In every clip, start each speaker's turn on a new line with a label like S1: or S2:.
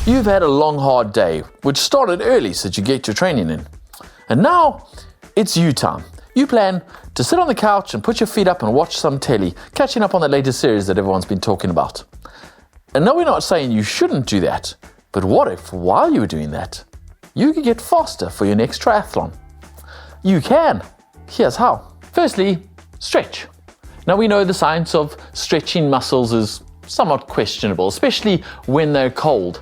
S1: You've had a long, hard day, which started early so that you get your training in. And now, it's you time. You plan to sit on the couch and put your feet up and watch some telly, catching up on the latest series that everyone's been talking about. And no, we're not saying you shouldn't do that, but what if, while you were doing that, you could get faster for your next triathlon? You can. Here's how. Firstly, stretch. Now we know the science of stretching muscles is somewhat questionable, especially when they're cold.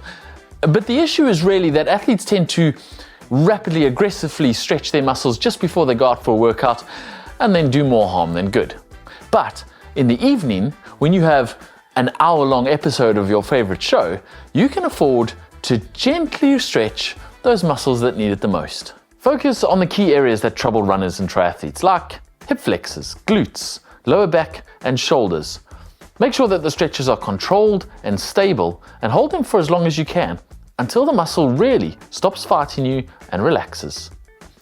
S1: But the issue is really that athletes tend to rapidly, aggressively stretch their muscles just before they go out for a workout and then do more harm than good. But in the evening, when you have an hour-long episode of your favorite show, you can afford to gently stretch those muscles that need it the most. Focus on the key areas that trouble runners and triathletes, like hip flexors, glutes, lower back and shoulders. Make sure that the stretches are controlled and stable, and hold them for as long as you can, until the muscle really stops fighting you and relaxes.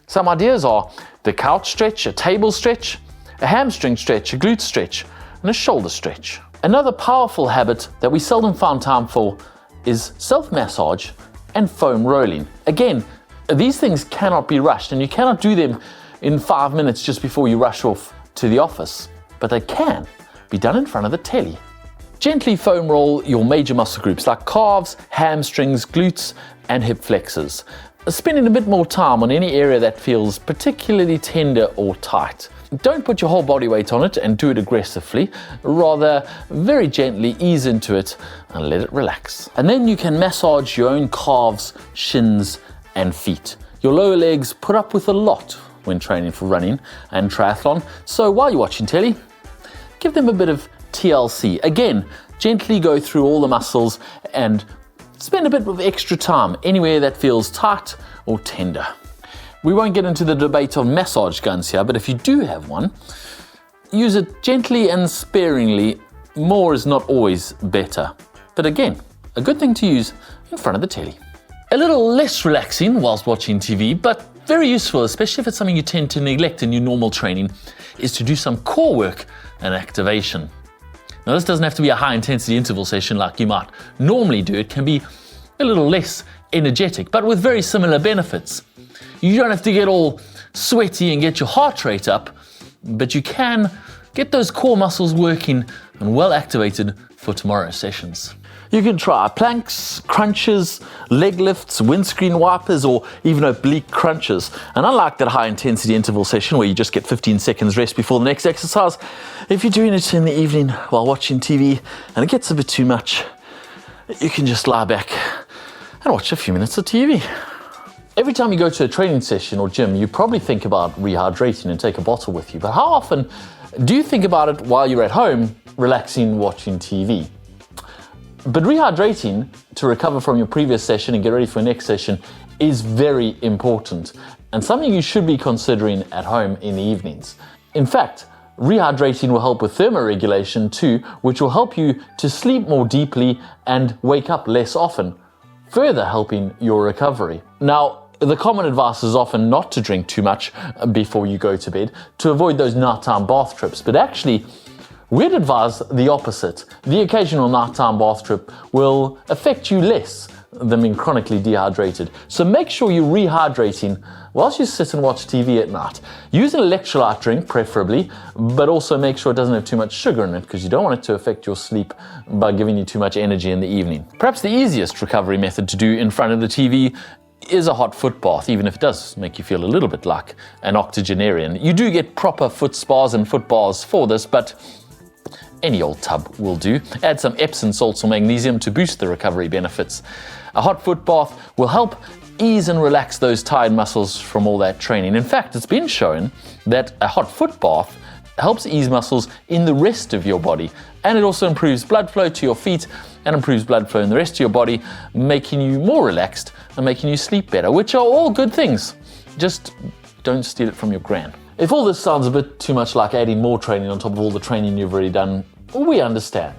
S1: Some ideas are the couch stretch, a table stretch, a hamstring stretch, a glute stretch, and a shoulder stretch. Another powerful habit that we seldom find time for is self-massage and foam rolling. Again, these things cannot be rushed, and you cannot do them in 5 minutes just before you rush off to the office, but they can be done in front of the telly. Gently foam roll your major muscle groups like calves, hamstrings, glutes, and hip flexors, spending a bit more time on any area that feels particularly tender or tight. Don't put your whole body weight on it and do it aggressively, rather very gently ease into it and let it relax. And then you can massage your own calves, shins, and feet. Your lower legs put up with a lot when training for running and triathlon, so while you're watching telly, give them a bit of TLC. Again, gently go through all the muscles and spend a bit of extra time anywhere that feels tight or tender. We won't get into the debate of massage guns here, but if you do have one, use it gently and sparingly. More is not always better. But again, a good thing to use in front of the telly. A little less relaxing whilst watching TV, but very useful, especially if it's something you tend to neglect in your normal training, is to do some core work and activation. Now, this doesn't have to be a high-intensity interval session like you might normally do. It can be a little less energetic, but with very similar benefits. You don't have to get all sweaty and get your heart rate up, but you can get those core muscles working and well activated for tomorrow's sessions. You can try planks, crunches, leg lifts, windscreen wipers, or even oblique crunches. And unlike that high-intensity interval session where you just get 15 seconds rest before the next exercise, if you're doing it in the evening while watching TV and it gets a bit too much, you can just lie back and watch a few minutes of TV. Every time you go to a training session or gym, you probably think about rehydrating and take a bottle with you. But how often do you think about it while you're at home, relaxing, watching TV? But rehydrating to recover from your previous session and get ready for your next session is very important and something you should be considering at home in the evenings. In fact, rehydrating will help with thermoregulation too, which will help you to sleep more deeply and wake up less often, further helping your recovery. Now, the common advice is often not to drink too much before you go to bed to avoid those nighttime bath trips, but actually, we'd advise the opposite. The occasional nighttime bath trip will affect you less than being chronically dehydrated. So make sure you're rehydrating whilst you sit and watch TV at night. Use an electrolyte drink, preferably, but also make sure it doesn't have too much sugar in it because you don't want it to affect your sleep by giving you too much energy in the evening. Perhaps the easiest recovery method to do in front of the TV is a hot foot bath, even if it does make you feel a little bit like an octogenarian. You do get proper foot spas and foot bars for this, but any old tub will do. Add some Epsom salts or magnesium to boost the recovery benefits. A hot foot bath will help ease and relax those tired muscles from all that training. In fact, it's been shown that a hot foot bath helps ease muscles in the rest of your body, and it also improves blood flow to your feet and improves blood flow in the rest of your body, making you more relaxed and making you sleep better, which are all good things. Just don't steal it from your gran. If all this sounds a bit too much like adding more training on top of all the training you've already done, we understand.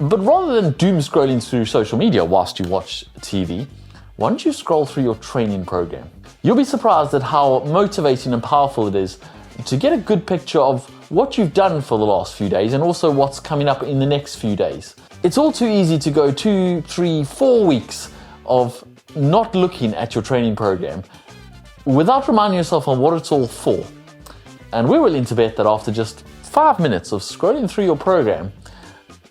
S1: But rather than doom scrolling through social media whilst you watch TV, why don't you scroll through your training program? You'll be surprised at how motivating and powerful it is to get a good picture of what you've done for the last few days and also what's coming up in the next few days. It's all too easy to go 2, 3, 4 weeks of not looking at your training program without reminding yourself on what it's all for. And we're willing to bet that after just 5 minutes of scrolling through your program,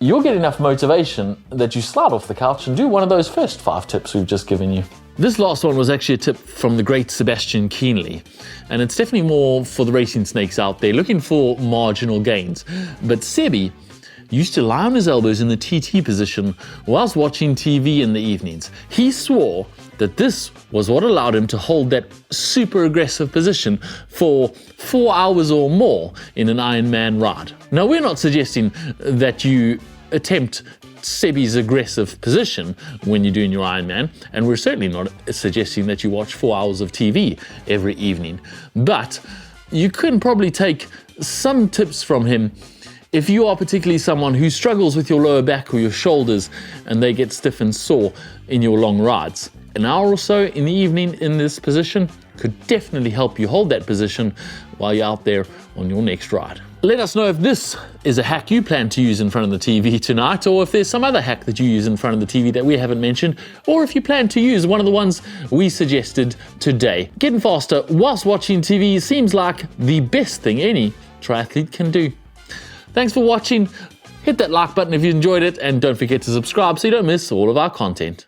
S1: you'll get enough motivation that you slide off the couch and do one of those first 5 tips we've just given you. This last one was actually a tip from the great Sebastian Kienle, and it's definitely more for the racing snakes out there looking for marginal gains. But Sebi used to lie on his elbows in the TT position whilst watching TV in the evenings. He swore that this was what allowed him to hold that super aggressive position for 4 hours or more in an Ironman ride. Now, we're not suggesting that you attempt Sebi's aggressive position when you're doing your Ironman, and we're certainly not suggesting that you watch 4 hours of TV every evening. But you can probably take some tips from him if you are particularly someone who struggles with your lower back or your shoulders and they get stiff and sore in your long rides. An hour or so in the evening in this position could definitely help you hold that position while you're out there on your next ride. Let us know if this is a hack you plan to use in front of the TV tonight, or if there's some other hack that you use in front of the TV that we haven't mentioned, or if you plan to use one of the ones we suggested today. Getting faster whilst watching TV seems like the best thing any triathlete can do. Thanks for watching. Hit that like button if you enjoyed it, and don't forget to subscribe so you don't miss all of our content.